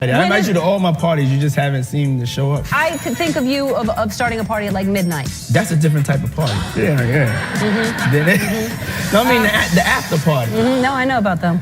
I invite you to all my parties, you just haven't seemed to show up. I could think of you of starting a party at like midnight. That's a different type of party. Yeah. No, I mean the after party. No, I know about them.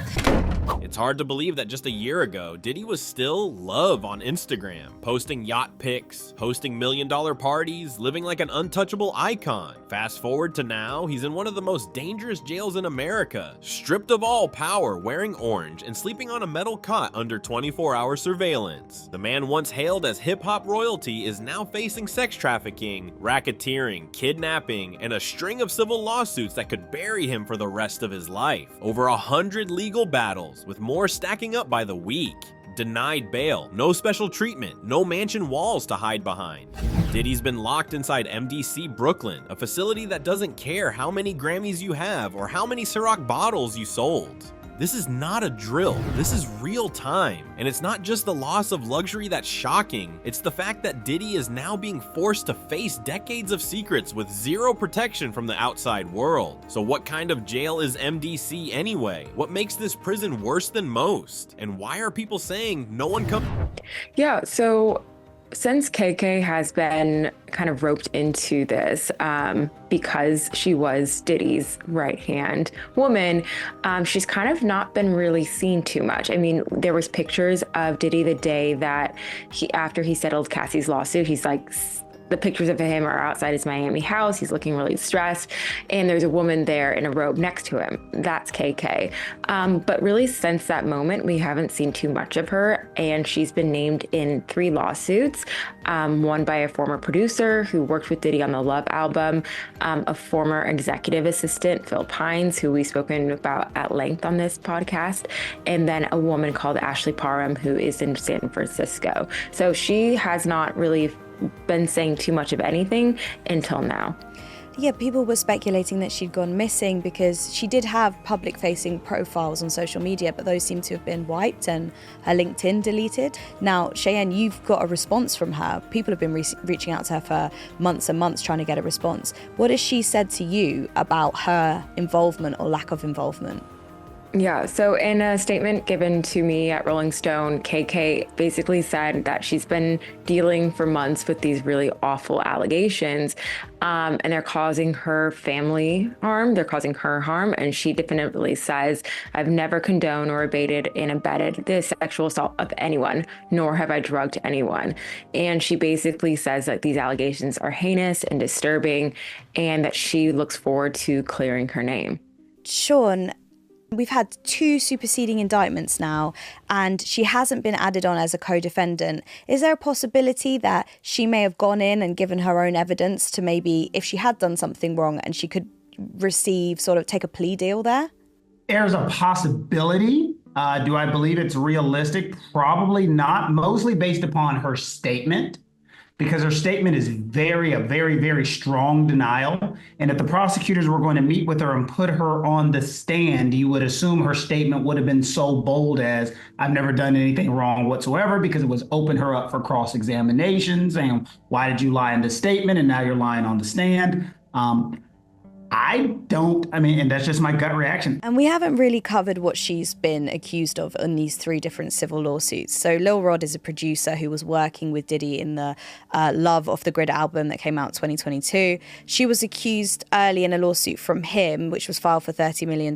It's hard to believe that just a year ago, Diddy was still love on Instagram, posting yacht pics, hosting $1 million parties, living like an untouchable icon. Fast forward to now, he's in one of the most dangerous jails in America, stripped of all power, wearing orange, and sleeping on a metal cot under 24-hour surveillance. The man once hailed as hip-hop royalty is now facing sex trafficking, racketeering, kidnapping, and a string of civil lawsuits that could bury him for the rest of his life. Over 100 legal battles, with more stacking up by the week. Denied bail, no special treatment, no mansion walls to hide behind. Diddy's been locked inside MDC Brooklyn, a facility that doesn't care how many Grammys you have or how many Ciroc bottles you sold. This is not a drill, this is real time. And it's not just the loss of luxury that's shocking, it's the fact that Diddy is now being forced to face decades of secrets with zero protection from the outside world. So what kind of jail is MDC anyway? What makes this prison worse than most? And why are people saying no one comes? Yeah, so since KK has been kind of roped into this because she was Diddy's right-hand woman, she's kind of not been really seen too much. I mean, there was pictures of Diddy the day that after he settled Cassie's lawsuit, he's like, the pictures of him are outside his Miami house. He's looking really stressed. And there's a woman there in a robe next to him. That's KK. But really since that moment, we haven't seen too much of her. And she's been named in 3 lawsuits. One by a former producer who worked with Diddy on the Love album, a former executive assistant, Phil Pines, who we've spoken about at length on this podcast, and then a woman called Ashley Parham, who is in San Francisco. So she has not really been saying too much of anything until now. Yeah, people were speculating that she'd gone missing because she did have public-facing profiles on social media, but those seem to have been wiped and her LinkedIn deleted. Now, Cheyenne, you've got a response from her. People have been reaching out to her for months and months trying to get a response. What has she said to you about her involvement or lack of involvement? Yeah, so in a statement given to me at Rolling Stone, KK basically said that she's been dealing for months with these really awful allegations, and they're causing her family harm, they're causing her harm, and she definitively says, I've never condoned or abated and abetted the sexual assault of anyone, nor have I drugged anyone. And she basically says that these allegations are heinous and disturbing, and that she looks forward to clearing her name. Sean, we've had 2 superseding indictments now, and she hasn't been added on as a co-defendant. Is there a possibility that she may have gone in and given her own evidence to maybe, if she had done something wrong, and she could receive, sort of take a plea deal there? There's a possibility. Do I believe it's realistic? Probably not, mostly based upon her statement, because her statement is a very strong denial. And if the prosecutors were going to meet with her and put her on the stand, you would assume her statement would have been so bold as, I've never done anything wrong whatsoever, because it was open her up for cross-examinations. And why did you lie in the statement? And now you're lying on the stand. And that's just my gut reaction. And we haven't really covered what she's been accused of in these 3 different civil lawsuits. So Lil Rod is a producer who was working with Diddy in the Love Off the Grid album that came out in 2022. She was accused early in a lawsuit from him, which was filed for $30 million.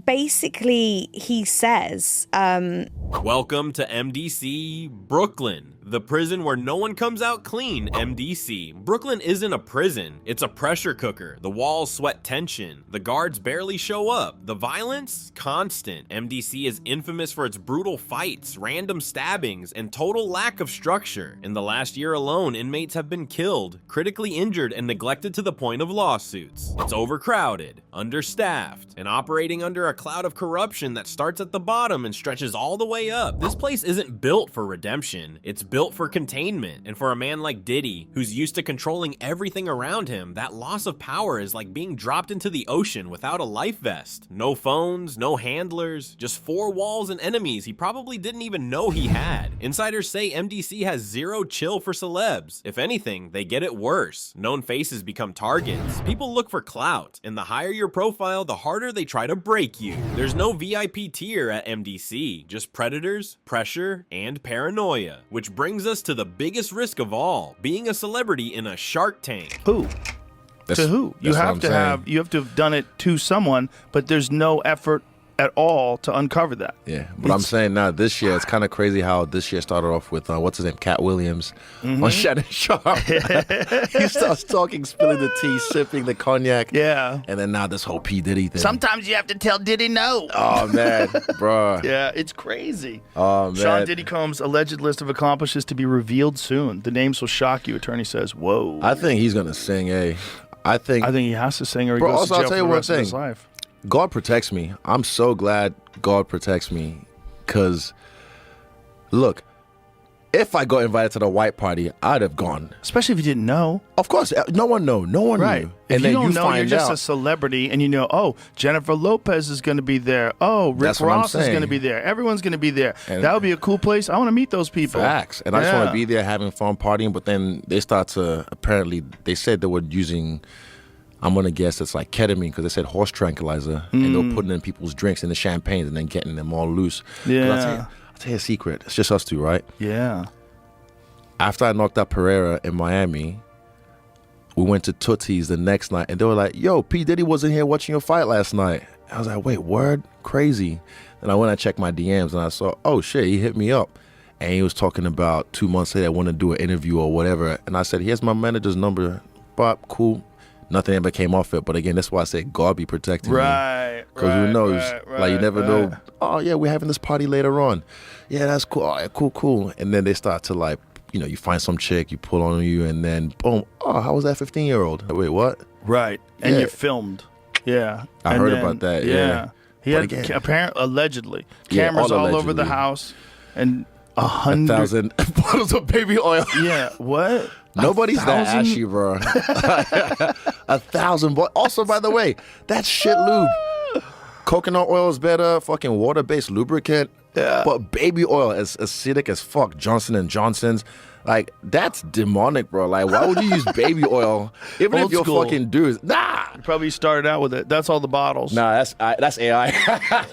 Basically, he says... Welcome to MDC Brooklyn, the prison where no one comes out clean. MDC. Brooklyn isn't a prison, it's a pressure cooker. The walls sweat tension, the guards barely show up, the violence constant. MDC is infamous for its brutal fights, random stabbings, and total lack of structure. In the last year alone, inmates have been killed, critically injured, and neglected to the point of lawsuits. It's overcrowded, understaffed, and operating under a cloud of corruption that starts at the bottom and stretches all the way up. This place isn't built for redemption, it's built built for containment, and for a man like Diddy, who's used to controlling everything around him, that loss of power is like being dropped into the ocean without a life vest. No phones, no handlers, just 4 walls and enemies he probably didn't even know he had. Insiders say MDC has zero chill for celebs. If anything, they get it worse. Known faces become targets. People look for clout, and the higher your profile, the harder they try to break you. There's no VIP tier at MDC, just predators, pressure, and paranoia. Which brings us to the biggest risk of all, being a celebrity in a Shark Tank. Who? To who? You That's what have I'm to saying. you have to have done it to someone, but there's no effort at all to uncover that. Yeah, but I'm saying now this year, it's kind of crazy how this year started off with, what's his name, Cat Williams on Shannon Sharp. He starts talking, spilling the tea, sipping the cognac. Yeah. And then now this whole P. Diddy thing. Sometimes you have to tell Diddy no. Oh, man, bro. Yeah, it's crazy. Oh, man. Sean Diddy Combs' alleged list of accomplishments to be revealed soon. The names will shock you, attorney says. Whoa. I think he's going to sing, I think he has to sing or he Bro, goes also, to I'll jail tell for you the one rest of his thing. life. God protects me. I'm so glad God protects me because, look, if I got invited to the white party, I'd have gone. Especially if you didn't know. Of course, no one knew. No one Right. knew. If And you then don't know, you're find just out. a celebrity and you know, oh, Jennifer Lopez is going to be there. Oh, Rick That's what I'm Ross is going to saying. be there. Everyone's going to be there. And- That would be a cool place. I want to meet those people. Facts. And I just want Yeah. to be there having fun partying, but then they start to, apparently, they said they were using, I'm going to guess it's like ketamine because they said horse tranquilizer and they were putting in people's drinks and the champagnes and then getting them all loose. 'Cause Yeah. I'll tell you a secret. It's just us two, right? Yeah. After I knocked out Pereira in Miami, we went to Tootsie's the next night and they were like, yo, P. Diddy wasn't here watching your fight last night. I was like, wait, word? Crazy. Then I went and checked my DMs and I saw, oh shit, he hit me up. And he was talking about 2 months later, I want to do an interview or whatever. And I said, here's my manager's number. Bob, cool. Nothing ever came off it. But again, that's why I say God be protecting me. Right. Because who knows? Like, you never know. right. Oh, yeah, we're having this party later on. Yeah, that's cool. All right, cool. And then they start to like, you find some chick, you pull on you, and then boom. Oh, how was that 15-year-old? Wait, what? Right. And Yeah. you're filmed. Yeah. I And heard then- about that, yeah. He But had again- allegedly Yeah, cameras all over allegedly. the house and 100 1,000 bottles of baby oil. Yeah. What? Nobody's that 1,000? ashy, bro. 1,000. Also, by the way, that's shit lube. Coconut oil is better. Fucking water-based lubricant. Yeah. But baby oil is acidic as fuck. Johnson & Johnson's. Like, that's demonic, bro. Like, why would you use baby oil? Even Old if you're school. fucking dudes. Nah. Probably started out with it. That's all the bottles. Nah, that's AI.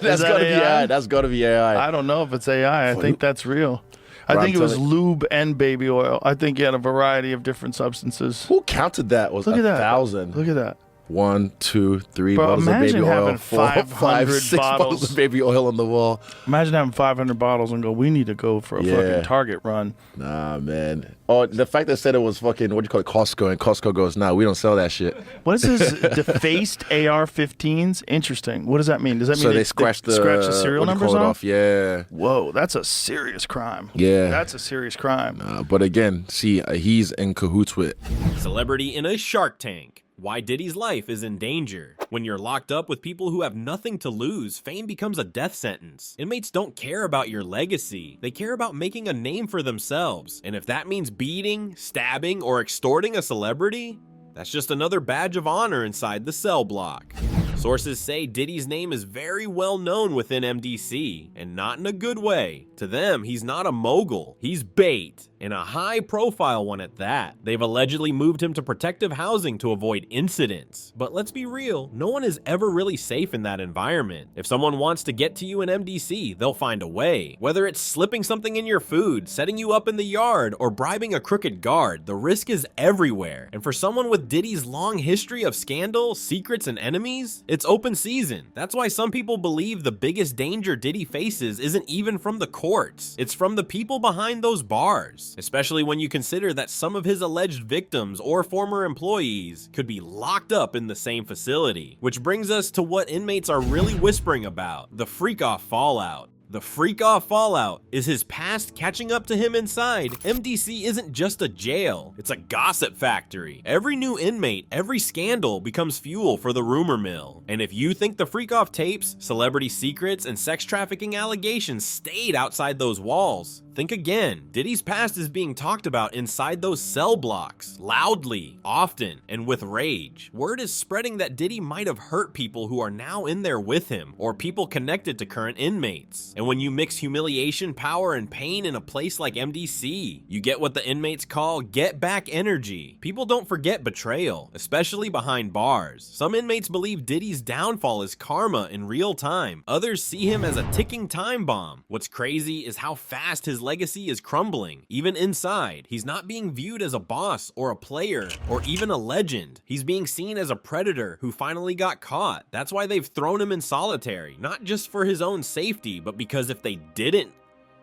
That's that gotta be AI? AI. That's gotta be AI. I don't know if it's AI. I think that's real. I Bro, think I'm it was telling- lube and baby oil. I think you had a variety of different substances. Who counted that? Was Look at that. 1,000. Look at that. 1, 2, 3 Bro, bottles of baby imagine oil. having 4, 5, 500 6 bottles bottles. of baby oil on the wall. Imagine having 500 bottles and go, we need to go for a Yeah. fucking Target run. Nah, man. Oh, the fact that said it was fucking, what do you call it, Costco, and Costco goes, nah, we don't sell that shit. What is this? Defaced AR-15s? Interesting. What does that mean? Does that mean So they scratch the serial what do you numbers call it off? off. Yeah. Whoa, that's a serious crime. Yeah. That's a serious crime. But again, see, he's in cahoots with. Celebrity in a Shark Tank. Why Diddy's life is in danger. When you're locked up with people who have nothing to lose, fame becomes a death sentence. Inmates don't care about your legacy. They care about making a name for themselves. And if that means beating, stabbing, or extorting a celebrity, that's just another badge of honor inside the cell block. Sources say Diddy's name is very well known within MDC, and not in a good way. To them, he's not a mogul, he's bait, and a high-profile one at that. They've allegedly moved him to protective housing to avoid incidents. But let's be real, no one is ever really safe in that environment. If someone wants to get to you in MDC, they'll find a way. Whether it's slipping something in your food, setting you up in the yard, or bribing a crooked guard, the risk is everywhere. And for someone with Diddy's long history of scandal, secrets, and enemies, it's open season. That's why some people believe the biggest danger Diddy faces isn't even from the courts. It's from the people behind those bars. Especially when you consider that some of his alleged victims or former employees could be locked up in the same facility. Which brings us to what inmates are really whispering about, the freak-off fallout. The freak-off fallout is his past catching up to him inside. MDC isn't just a jail, it's a gossip factory. Every new inmate, every scandal becomes fuel for the rumor mill. And if you think the freak-off tapes, celebrity secrets, and sex trafficking allegations stayed outside those walls, think again. Diddy's past is being talked about inside those cell blocks, loudly, often, and with rage. Word is spreading that Diddy might have hurt people who are now in there with him, or people connected to current inmates. And when you mix humiliation, power, and pain in a place like MDC, you get what the inmates call get back energy. People don't forget betrayal, especially behind bars. Some inmates believe Diddy's downfall is karma in real time. Others see him as a ticking time bomb. What's crazy is how fast his legacy is crumbling. Even inside, he's not being viewed as a boss or a player or even a legend. He's being seen as a predator who finally got caught. That's why they've thrown him in solitary, not just for his own safety, but because if they didn't,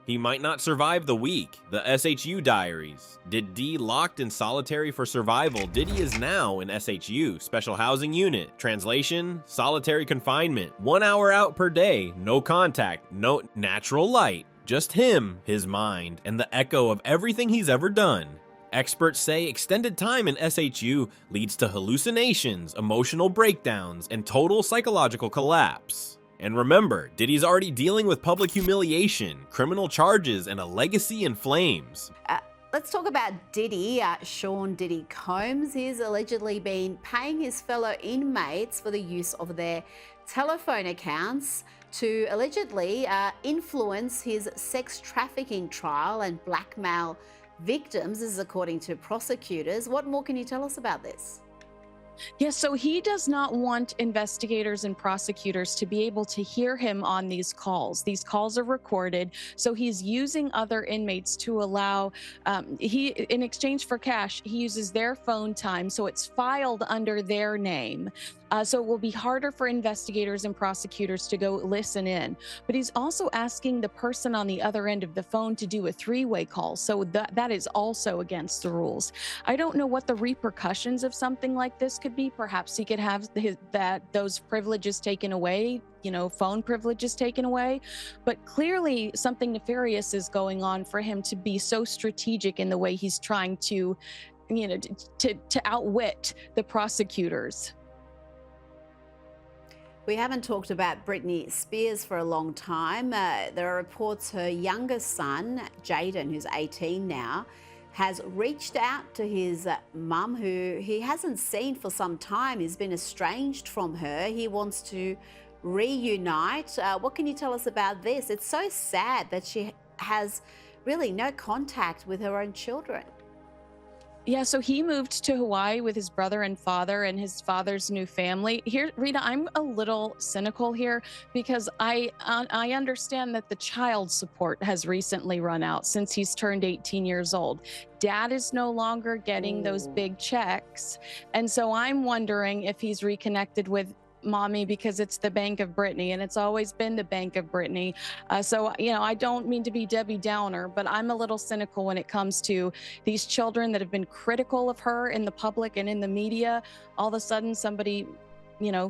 he might not survive the week. The SHU diaries. Did D locked in solitary for survival? Diddy is now in SHU, Special Housing Unit. Translation, solitary confinement. 1 hour out per day, no contact, no natural light. Just him, his mind, and the echo of everything he's ever done. Experts say extended time in SHU leads to hallucinations, emotional breakdowns, and total psychological collapse. And remember, Diddy's already dealing with public humiliation, criminal charges, and a legacy in flames. Let's talk about Diddy, Sean Diddy Combs. He's allegedly been paying his fellow inmates for the use of their telephone accounts to allegedly influence his sex trafficking trial and blackmail victims. This is according to prosecutors. What more can you tell us about this? Yes, so he does not want investigators and prosecutors to be able to hear him on these calls. These calls are recorded, so he's using other inmates to allow, in exchange for cash, he uses their phone time, so it's filed under their name. So it will be harder for investigators and prosecutors to go listen in. But he's also asking the person on the other end of the phone to do a three-way call. So that is also against the rules. I don't know what the repercussions of something like this could be. Perhaps he could have those privileges taken away, phone privileges taken away. But clearly something nefarious is going on for him to be so strategic in the way he's trying to, to outwit the prosecutors. We haven't talked about Britney Spears for a long time. There are reports her youngest son, Jaden, who's 18 now, has reached out to his mum, who he hasn't seen for some time. He's been estranged from her. He wants to reunite. What can you tell us about this? It's so sad that she has really no contact with her own children. Yeah, so he moved to Hawaii with his brother and father and his father's new family. Here, Rita, I'm a little cynical here because I understand that the child support has recently run out since he's turned 18 years old. Dad is no longer getting those big checks. And so I'm wondering if he's reconnected with Mommy because it's the Bank of Britney, and it's always been the Bank of Britney. So, I don't mean to be Debbie Downer, but I'm a little cynical when it comes to these children that have been critical of her in the public and in the media. All of a sudden, somebody,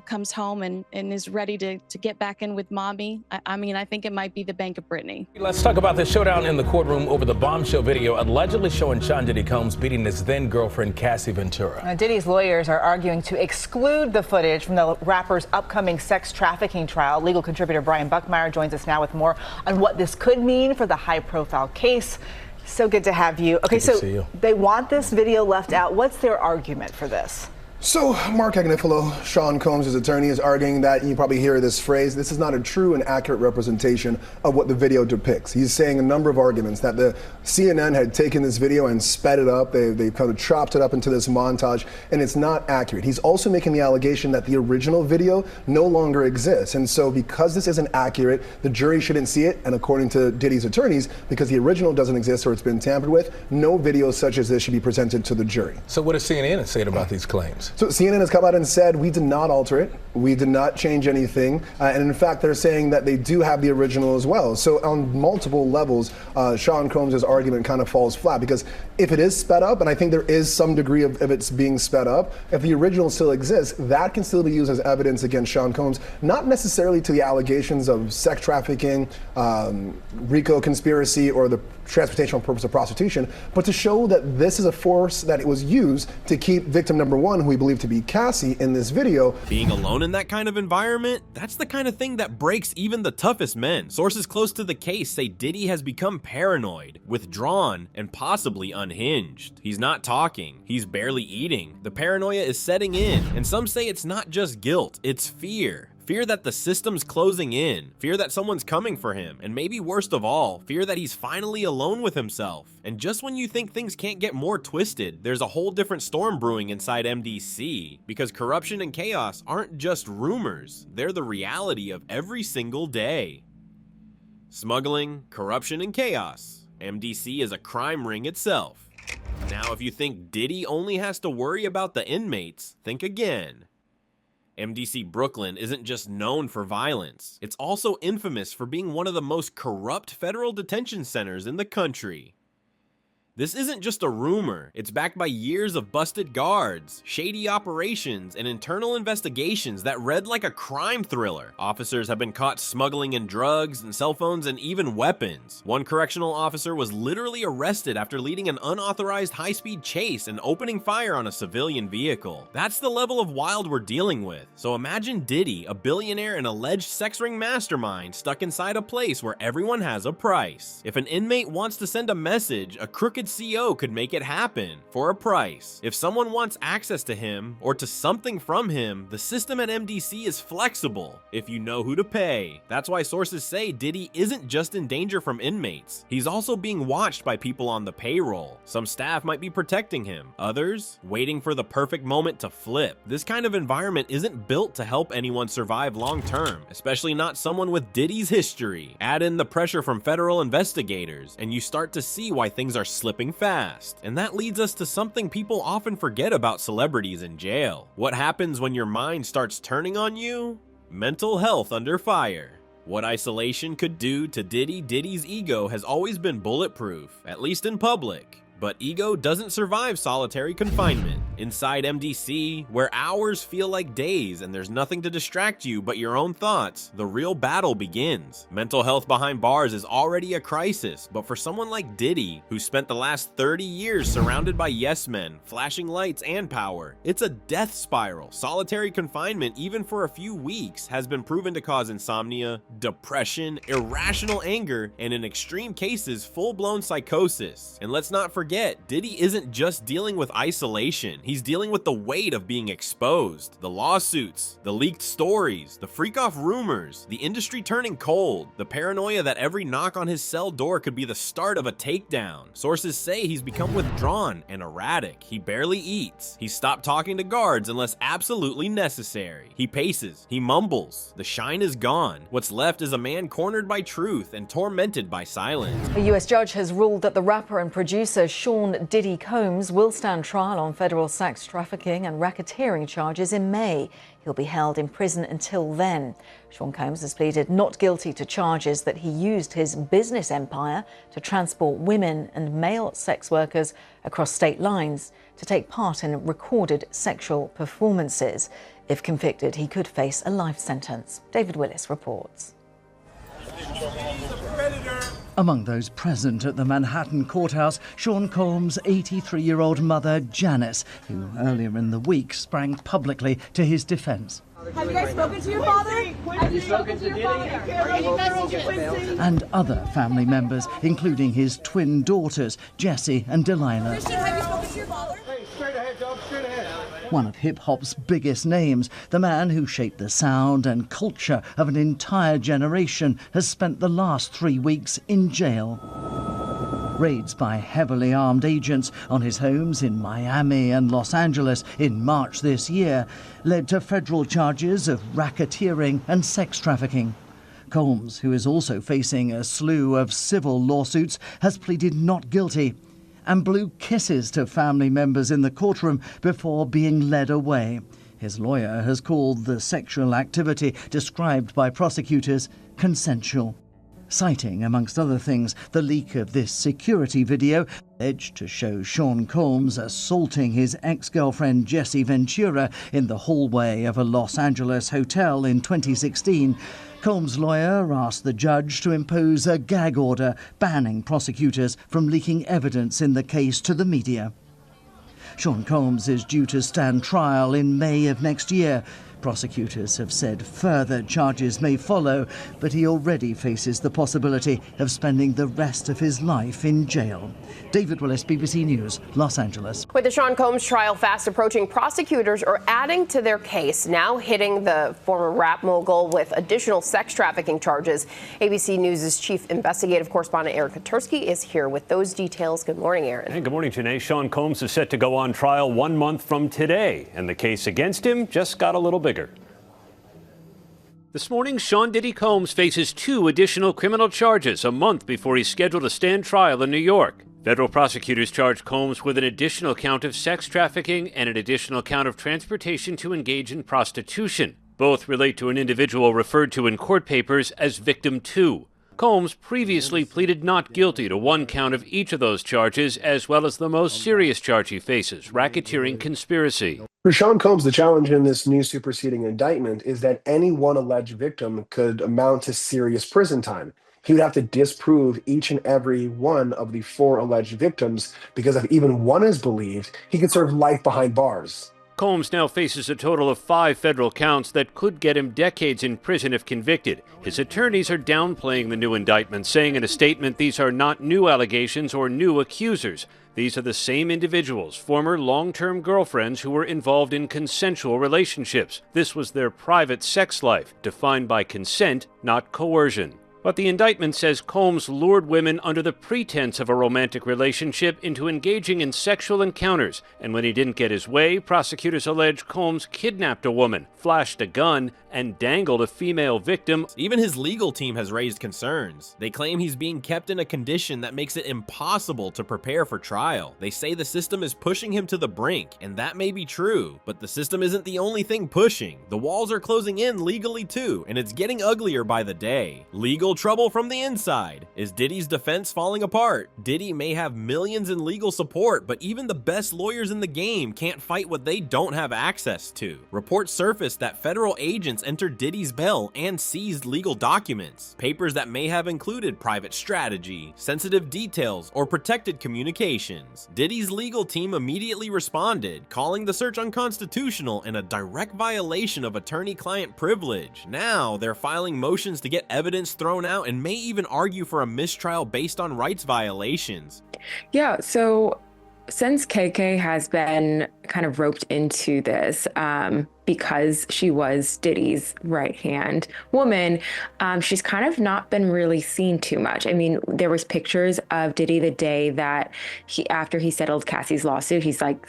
comes home and is ready to get back in with Mommy. I think it might be the Bank of Britney. Let's talk about the showdown in the courtroom over the bombshell video allegedly showing Sean Diddy Combs beating his then-girlfriend, Cassie Ventura. Now, Diddy's lawyers are arguing to exclude the footage from the rapper's upcoming sex trafficking trial. Legal contributor Brian Buckmeyer joins us now with more on what this could mean for the high-profile case. So good to have you. Okay, so they want this video left out. What's their argument for this? So Mark Agnifilo, Sean Combs' attorney, is arguing that, you probably hear this phrase, this is not a true and accurate representation of what the video depicts. He's saying a number of arguments that the CNN had taken this video and sped it up. They kind of chopped it up into this montage, and it's not accurate. He's also making the allegation that the original video no longer exists. And so because this isn't accurate, the jury shouldn't see it. And according to Diddy's attorneys, because the original doesn't exist or it's been tampered with, no video such as this should be presented to the jury. So what is CNN saying about these claims? So CNN has come out and said, we did not alter it. We did not change anything. And in fact, they're saying that they do have the original as well. So on multiple levels, Sean Combs' argument kind of falls flat, because if it is sped up, and I think there is some degree of it's being sped up, if the original still exists, that can still be used as evidence against Sean Combs, not necessarily to the allegations of sex trafficking, RICO conspiracy, or the transportation for purpose of prostitution, but to show that this is a force that it was used to keep victim number one, who we believe to be Cassie, in this video. Being alone in that kind of environment, that's the kind of thing that breaks even the toughest men. Sources close to the case say Diddy has become paranoid, withdrawn, and possibly unhinged. He's not talking, he's barely eating. The paranoia is setting in, and some say it's not just guilt, it's fear. Fear that the system's closing in, fear that someone's coming for him, and maybe worst of all, fear that he's finally alone with himself. And just when you think things can't get more twisted, there's a whole different storm brewing inside MDC, because corruption and chaos aren't just rumors, they're the reality of every single day. Smuggling, corruption, and chaos. MDC is a crime ring itself. Now, if you think Diddy only has to worry about the inmates, think again. MDC Brooklyn isn't just known for violence, it's also infamous for being one of the most corrupt federal detention centers in the country. This isn't just a rumor, it's backed by years of busted guards, shady operations, and internal investigations that read like a crime thriller. Officers have been caught smuggling in drugs and cell phones and even weapons. One correctional officer was literally arrested after leading an unauthorized high-speed chase and opening fire on a civilian vehicle. That's the level of wild we're dealing with. So imagine Diddy, a billionaire and alleged sex ring mastermind, stuck inside a place where everyone has a price. If an inmate wants to send a message, a crooked CO could make it happen for a price. If someone wants access to him or to something from him, the system at MDC is flexible if you know who to pay. That's why sources say Diddy isn't just in danger from inmates. He's also being watched by people on the payroll. Some staff might be protecting him, others waiting for the perfect moment to flip. This kind of environment isn't built to help anyone survive long term, especially not someone with Diddy's history. Add in the pressure from federal investigators, and you start to see why things are slipping fast. And that leads us to something people often forget about celebrities in jail. What happens when your mind starts turning on you? Mental health under fire. What isolation could do to Diddy's ego has always been bulletproof, at least in public. But ego doesn't survive solitary confinement. Inside MDC, where hours feel like days and there's nothing to distract you but your own thoughts, the real battle begins. Mental health behind bars is already a crisis, but for someone like Diddy, who spent the last 30 years surrounded by yes men, flashing lights, and power, it's a death spiral. Solitary confinement, even for a few weeks, has been proven to cause insomnia, depression, irrational anger, and in extreme cases, full-blown psychosis. And let's not forget, Diddy isn't just dealing with isolation, he's dealing with the weight of being exposed, the lawsuits, the leaked stories, the freak-off rumors, the industry turning cold, the paranoia that every knock on his cell door could be the start of a takedown. Sources say he's become withdrawn and erratic. He barely eats. He's stopped talking to guards unless absolutely necessary. He paces. He mumbles. The shine is gone. What's left is a man cornered by truth and tormented by silence. A U.S. judge has ruled that the rapper and producer Sean Diddy Combs will stand trial on federal sex trafficking and racketeering charges in May. He'll be held in prison until then. Sean Combs has pleaded not guilty to charges that he used his business empire to transport women and male sex workers across state lines to take part in recorded sexual performances. If convicted, he could face a life sentence. David Willis reports. Among those present at the Manhattan courthouse, Sean Combs' 83-year-old mother, Janice, who earlier in the week sprang publicly to his defense. Have you guys spoken to your father? Have you spoken to your father? And other family members, including his twin daughters, Jessie and Delilah. Christian, have you spoken to your father? Hey, straight ahead, dog, straight ahead. One of hip-hop's biggest names, the man who shaped the sound and culture of an entire generation, has spent the last 3 weeks in jail. Raids by heavily armed agents on his homes in Miami and Los Angeles in March this year led to federal charges of racketeering and sex trafficking. Combs, who is also facing a slew of civil lawsuits, has pleaded not guilty. and blew kisses to family members in the courtroom before being led away. His lawyer has called the sexual activity described by prosecutors consensual, citing, amongst other things, the leak of this security video alleged to show Sean Combs assaulting his ex-girlfriend Jessie Ventura in the hallway of a Los Angeles hotel in 2016. Combs' lawyer asked the judge to impose a gag order banning prosecutors from leaking evidence in the case to the media. Sean Combs is due to stand trial in May of next year. Prosecutors have said further charges may follow, but he already faces the possibility of spending the rest of his life in jail. David Willis, BBC News, Los Angeles. With the Sean Combs trial fast approaching, prosecutors are adding to their case, now hitting the former rap mogul with additional sex trafficking charges. ABC News' chief investigative correspondent Aaron Katursky is here with those details. Good morning, Aaron. Hey, good morning, Janae. Sean Combs is set to go on trial 1 month from today, and the case against him just got a little bigger. This morning, Sean Diddy Combs faces 2 additional criminal charges a month before he's scheduled to stand trial in New York. Federal prosecutors charged Combs with an additional count of sex trafficking and an additional count of transportation to engage in prostitution. Both relate to an individual referred to in court papers as Victim 2. Combs previously pleaded not guilty to 1 count of each of those charges, as well as the most serious charge he faces, racketeering conspiracy. For Sean Combs, the challenge in this new superseding indictment is that any one alleged victim could amount to serious prison time. He would have to disprove each and every one of the 4 alleged victims, because if even one is believed, he could serve life behind bars. Combs now faces a total of 5 federal counts that could get him decades in prison if convicted. His attorneys are downplaying the new indictment, saying in a statement these are not new allegations or new accusers. These are the same individuals, former long-term girlfriends who were involved in consensual relationships. This was their private sex life, defined by consent, not coercion. But the indictment says Combs lured women under the pretense of a romantic relationship into engaging in sexual encounters, and when he didn't get his way, prosecutors allege Combs kidnapped a woman, flashed a gun, and dangled a female victim. Even his legal team has raised concerns. They claim he's being kept in a condition that makes it impossible to prepare for trial. They say the system is pushing him to the brink, and that may be true, but the system isn't the only thing pushing. The walls are closing in legally too, and it's getting uglier by the day. Legal trouble from the inside. Is Diddy's defense falling apart? Diddy may have millions in legal support, but even the best lawyers in the game can't fight what they don't have access to. Reports surfaced that federal agents entered Diddy's bail and seized legal documents, papers that may have included private strategy, sensitive details, or protected communications. Diddy's legal team immediately responded, calling the search unconstitutional and a direct violation of attorney-client privilege. Now, they're filing motions to get evidence thrown out and may even argue for a mistrial based on rights violations. Yeah, so since KK has been kind of roped into this because she was Diddy's right-hand woman, she's kind of not been really seen too much. I mean, there was pictures of Diddy the day that after he settled Cassie's lawsuit, he's like,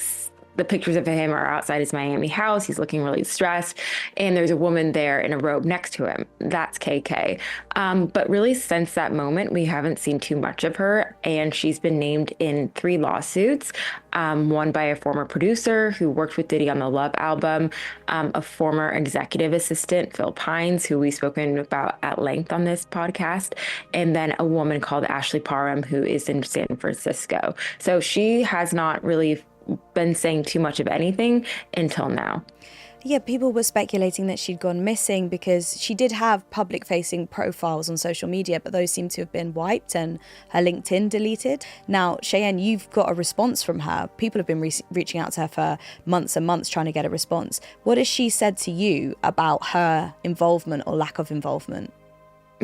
the pictures of him are outside his Miami house. He's looking really stressed. And there's a woman there in a robe next to him. That's KK. But really, since that moment, we haven't seen too much of her. And she's been named in 3 lawsuits, one by a former producer who worked with Diddy on the Love album, a former executive assistant, Phil Pines, who we've spoken about at length on this podcast, and then a woman called Ashley Parham, who is in San Francisco. So she has not really been saying too much of anything until now. Yeah, people were speculating that she'd gone missing because she did have public-facing profiles on social media, but those seem to have been wiped and her LinkedIn deleted. Now, Cheyenne, you've got a response from her. People have been reaching out to her for months and months trying to get a response. What has she said to you about her involvement or lack of involvement?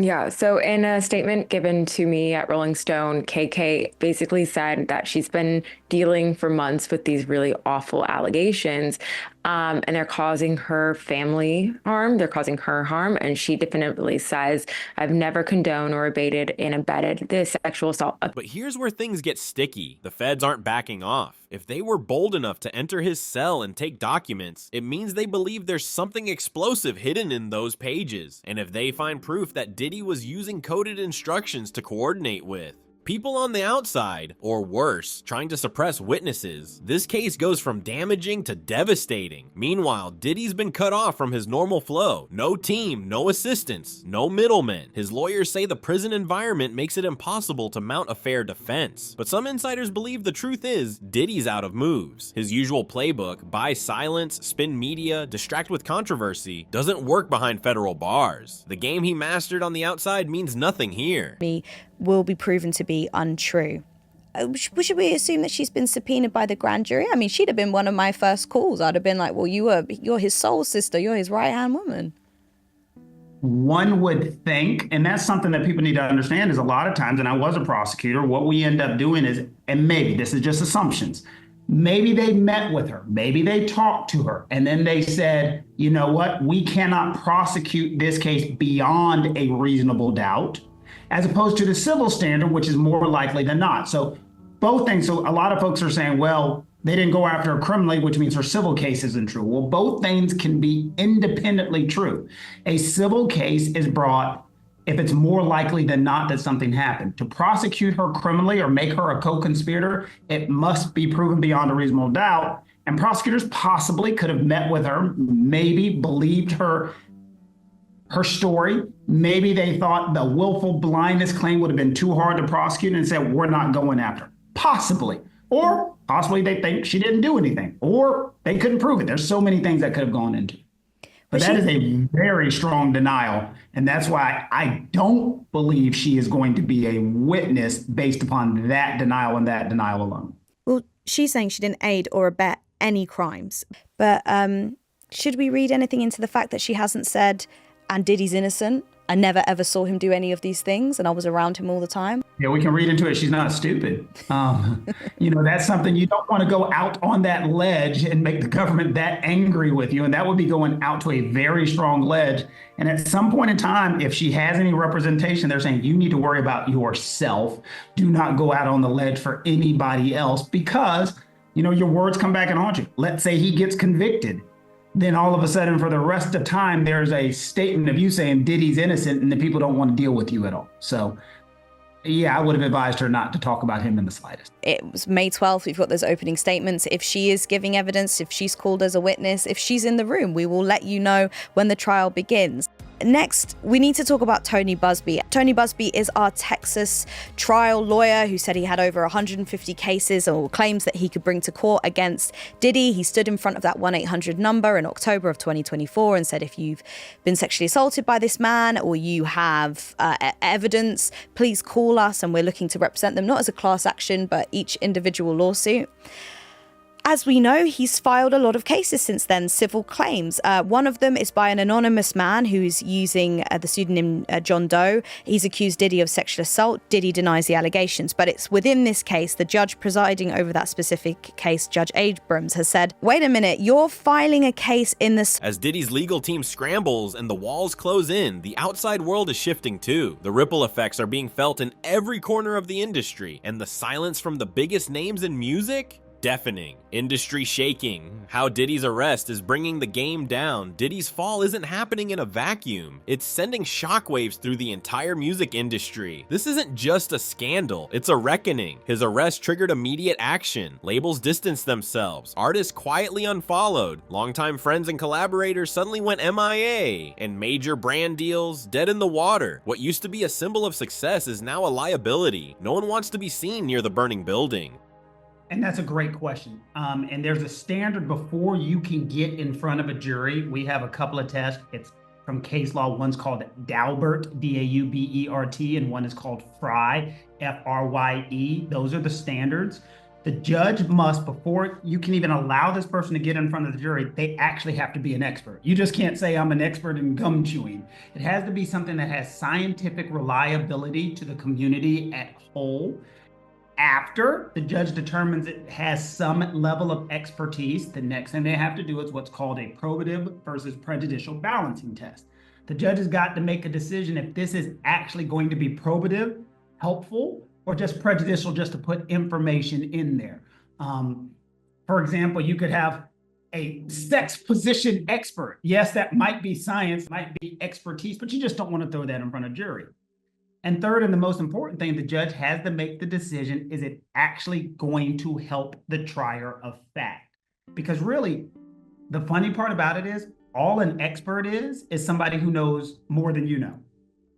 Yeah, so in a statement given to me at Rolling Stone, KK basically said that she's been dealing for months with these really awful allegations, and they're causing her family harm, they're causing her harm, and she definitively says, I've never condoned or abated and abetted this sexual assault. But here's where things get sticky. The feds aren't backing off. If they were bold enough to enter his cell and take documents, it means they believe there's something explosive hidden in those pages. And if they find proof that Diddy was using coded instructions to coordinate with, People on the outside, or worse, trying to suppress witnesses. This case goes from damaging to devastating. Meanwhile, Diddy's been cut off from his normal flow. No team, no assistants, no middlemen. His lawyers say the prison environment makes it impossible to mount a fair defense. But some insiders believe the truth is Diddy's out of moves. His usual playbook, buy silence, spin media, distract with controversy, doesn't work behind federal bars. The game he mastered on the outside means nothing here. Will be proven to be untrue. Should we assume that she's been subpoenaed by the grand jury? I mean, she'd have been one of my first calls. I'd have been like, well, you're his soul sister. You're his right-hand woman. One would think, and that's something that people need to understand, is a lot of times, and I was a prosecutor, what we end up doing is, and maybe this is just assumptions, maybe they met with her, maybe they talked to her, and then they said, you know what, we cannot prosecute this case beyond a reasonable doubt, as opposed to the civil standard, which is more likely than not. So both things, so a lot of folks are saying, well, they didn't go after her criminally, which means her civil case isn't true. Well, both things can be independently true. A civil case is brought if it's more likely than not that something happened. To prosecute her criminally or make her a co-conspirator, it must be proven beyond a reasonable doubt. And prosecutors possibly could have met with her, maybe believed her story. Maybe they thought the willful blindness claim would have been too hard to prosecute and said, we're not going after her. Possibly. Or possibly they think she didn't do anything, or they couldn't prove it. There's so many things that could have gone into it. But that is a very strong denial. And that's why I don't believe she is going to be a witness based upon that denial and that denial alone. Well, she's saying she didn't aid or abet any crimes. But should we read anything into the fact that she hasn't said, and Diddy's innocent? I never ever saw him do any of these things, and I was around him all the time. Yeah, we can read into it. She's not stupid. That's something you don't want to go out on that ledge and make the government that angry with you. And that would be going out to a very strong ledge. And at some point in time, if she has any representation, they're saying you need to worry about yourself. Do not go out on the ledge for anybody else because, your words come back and haunt you. Let's say he gets convicted. Then all of a sudden, for the rest of time, there's a statement of you saying Diddy's innocent and the people don't want to deal with you at all. So, yeah, I would have advised her not to talk about him in the slightest. It was May 12th. We've got those opening statements. If she is giving evidence, if she's called as a witness, if she's in the room, we will let you know when the trial begins. Next, we need to talk about Tony Busby. Tony Busby is our Texas trial lawyer who said he had over 150 cases or claims that he could bring to court against Diddy. He stood in front of that 1-800 number in October of 2024 and said, if you've been sexually assaulted by this man or you have evidence, please call us, and we're looking to represent them, not as a class action, but each individual lawsuit. As we know, he's filed a lot of cases since then, civil claims. One of them is by an anonymous man who's using the pseudonym John Doe. He's accused Diddy of sexual assault. Diddy denies the allegations. But it's within this case, the judge presiding over that specific case, Judge Abrams, has said, wait a minute, you're filing a case in this. As Diddy's legal team scrambles and the walls close in, the outside world is shifting too. The ripple effects are being felt in every corner of the industry, and the silence from the biggest names in music? Deafening. Industry shaking. How Diddy's arrest is bringing the game down. Diddy's fall isn't happening in a vacuum. It's sending shockwaves through the entire music industry. This isn't just a scandal, it's a reckoning. His arrest triggered immediate action. Labels distanced themselves. Artists quietly unfollowed. Longtime friends and collaborators suddenly went MIA. And major brand deals dead in the water. What used to be a symbol of success is now a liability. No one wants to be seen near the burning building. And that's a great question. And there's a standard before you can get in front of a jury. We have a couple of tests. It's from case law. One's called Daubert, D-A-U-B-E-R-T, and one is called Frye, F-R-Y-E. Those are the standards. The judge must, before you can even allow this person to get in front of the jury, they actually have to be an expert. You just can't say I'm an expert in gum chewing. It has to be something that has scientific reliability to the community at whole. After the judge determines it has some level of expertise, the next thing they have to do is what's called a probative versus prejudicial balancing test. The judge has got to make a decision if this is actually going to be probative, helpful, or just prejudicial just to put information in there. For example, you could have a sex position expert. Yes, that might be science, might be expertise, but you just don't want to throw that in front of a jury. And third, and the most important thing, the judge has to make the decision, is it actually going to help the trier of fact? Because really, the funny part about it is, all an expert is somebody who knows more than you know.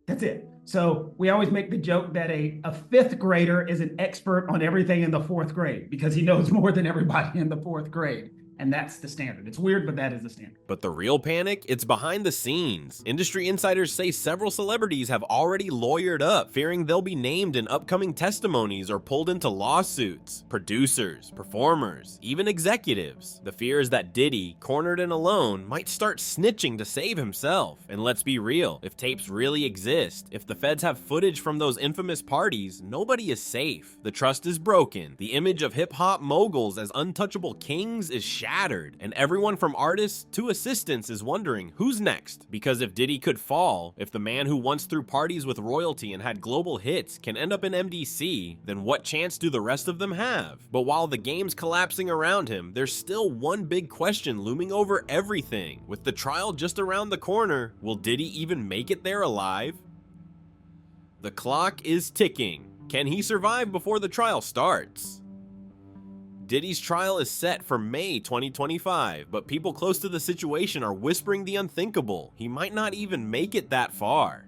That's it. So we always make the joke that a fifth grader is an expert on everything in the fourth grade because he knows more than everybody in the fourth grade. And that's the standard. It's weird, but that is the standard. But the real panic? It's behind the scenes. Industry insiders say several celebrities have already lawyered up, fearing they'll be named in upcoming testimonies or pulled into lawsuits. Producers, performers, even executives. The fear is that Diddy, cornered and alone, might start snitching to save himself. And let's be real, if tapes really exist, if the feds have footage from those infamous parties, nobody is safe. The trust is broken. The image of hip-hop moguls as untouchable kings is shattered. And everyone from artists to assistants is wondering who's next. Because if Diddy could fall, if the man who once threw parties with royalty and had global hits can end up in MDC, then what chance do the rest of them have? But while the game's collapsing around him, there's still one big question looming over everything. With the trial just around the corner, will Diddy even make it there alive? The clock is ticking. Can he survive before the trial starts? Diddy's trial is set for May 2025, but people close to the situation are whispering the unthinkable. He might not even make it that far.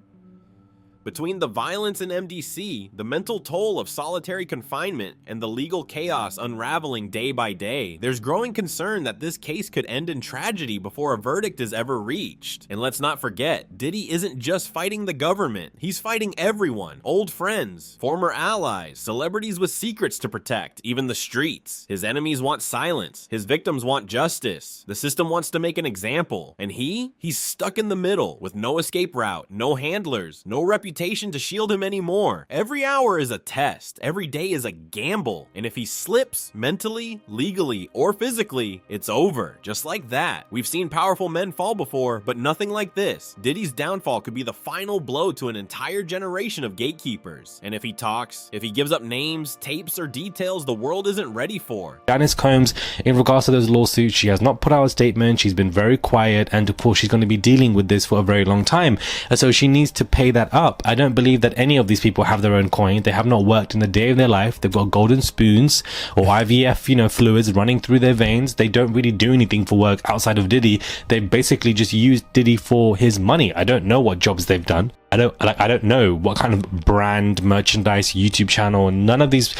Between the violence in MDC, the mental toll of solitary confinement, and the legal chaos unraveling day by day, there's growing concern that this case could end in tragedy before a verdict is ever reached. And let's not forget, Diddy isn't just fighting the government, he's fighting everyone, old friends, former allies, celebrities with secrets to protect, even the streets. His enemies want silence, his victims want justice, the system wants to make an example, and he's stuck in the middle with no escape route, no handlers, no reputation to shield him anymore. Every hour is a test, every day is a gamble, and if he slips mentally, legally, or physically, it's over, just like that. We've seen powerful men fall before, but nothing like this. Diddy's downfall could be the final blow to an entire generation of gatekeepers, and if he talks, if he gives up names, tapes, or details the world isn't ready for. Janice Combs, in regards to those lawsuits, she has not put out a statement, she's been very quiet, and of course she's going to be dealing with this for a very long time, and so she needs to pay that up. I don't believe that any of these people have their own coin. They have not worked in a day of their life. They've got golden spoons or IVF, fluids running through their veins. They don't really do anything for work outside of Diddy. They basically just use Diddy for his money. I don't know what jobs they've done. I don't know what kind of brand, merchandise, YouTube channel, none of these,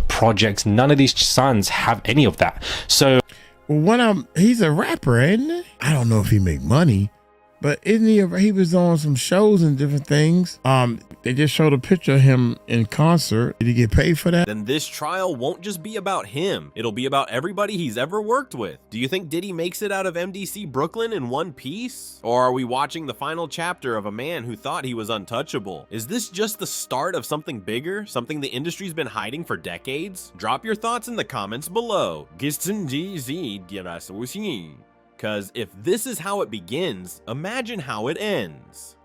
projects, none of these sons have any of that. So he's a rapper, isn't he? I don't know if he make money. But isn't he was on some shows and different things. They just showed a picture of him in concert. Did he get paid for that? Then this trial won't just be about him. It'll be about everybody he's ever worked with. Do you think Diddy makes it out of MDC Brooklyn in one piece? Or are we watching the final chapter of a man who thought he was untouchable? Is this just the start of something bigger? Something the industry's been hiding for decades? Drop your thoughts in the comments below. Because if this is how it begins, imagine how it ends.